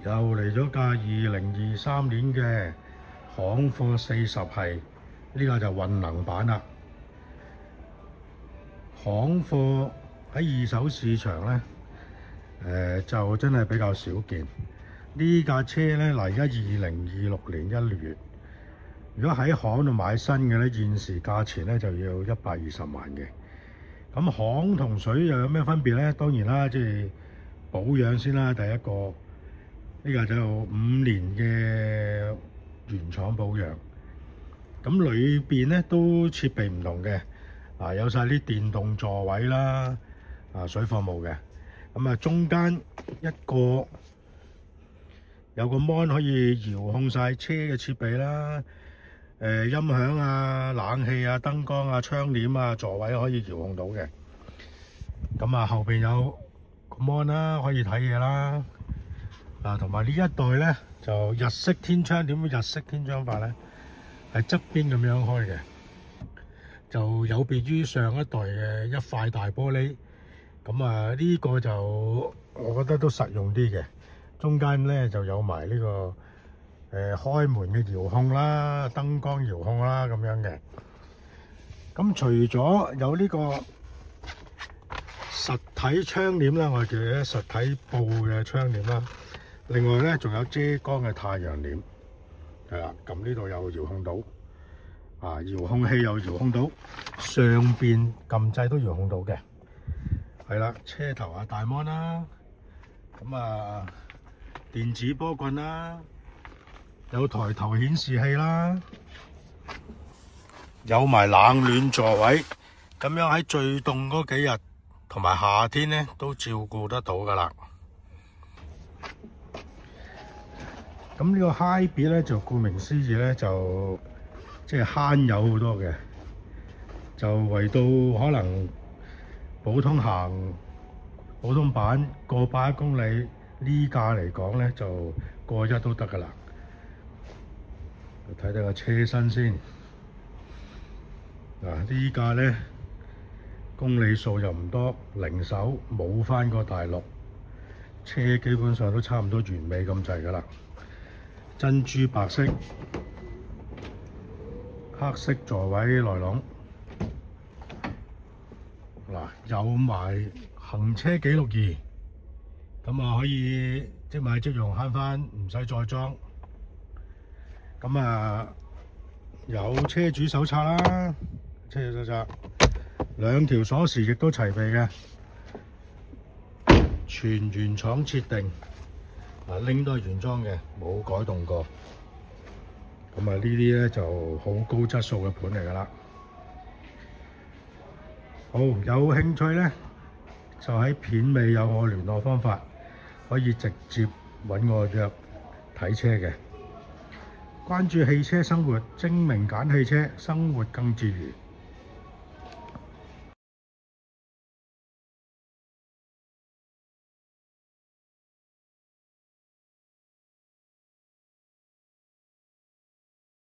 又嚟咗架2023年嘅行貨40系，呢個就混能版啦。行貨喺二手市場咧，就真係比較少見。呢架車咧，嗱而家2026年1月，如果喺行度買新嘅咧，現時價錢咧就要120萬嘅。咁行同水又有咩分別咧？當然啦，即係保養先啦。第一個呢個就5年嘅原廠保養。咁裏邊咧都設備唔同嘅，有晒啲電動座位啦，水貨冇嘅。咁中間一個有個 mon 可以遙控晒車嘅設備啦，音響啊、冷氣啊、燈光啊、窗簾啊、座位可以遙控到嘅。咁後邊有個 mon 啦，可以睇嘢啦。同埋呢一代咧就日式天窗。點樣日式天窗法咧？係側邊咁樣開嘅，就有別於上一代嘅一塊大玻璃。咁呢個就我覺得都實用啲嘅。中間咧就有埋呢個開門嘅遙控啦、燈光遙控啦咁樣嘅。咁除咗有呢個實體窗簾啦，我哋嘅實體布嘅窗簾啦，另外咧仲有遮光嘅太陽簾，係啦，撳呢度有遙控到，遙控器又遙控到，上邊撳掣都遙控到嘅，係啦，車頭大 mon 啦，咁電子波棍啦，有抬頭顯示器啦，有埋冷暖座位，咁樣喺最凍嗰幾日同埋夏天咧都照顧得到噶啦。咁呢個 Highbit 咧就顧名思義咧就即係慳油好多嘅，就為到可能普通版過100公里呢架嚟講咧就過1都得噶啦。睇睇個車身先，呢架咧公里數又唔多，零手冇翻個大陸，車基本上都差唔多完美咁滯噶啦。珍珠白色，黑色座位內籠，有埋行車記錄儀，咁可以即買即用，慳翻唔使再裝。咁有車主手冊啦，車主手冊，2條鎖匙亦都齊備嘅，全原廠設定。拎都係原裝嘅，冇改動過。咁呢啲咧就好高質素嘅盤嚟噶啦。好，有興趣咧就喺片尾有我聯絡方法，可以直接揾我約睇車嘅。關注汽車生活，精明揀汽車，生活更自如。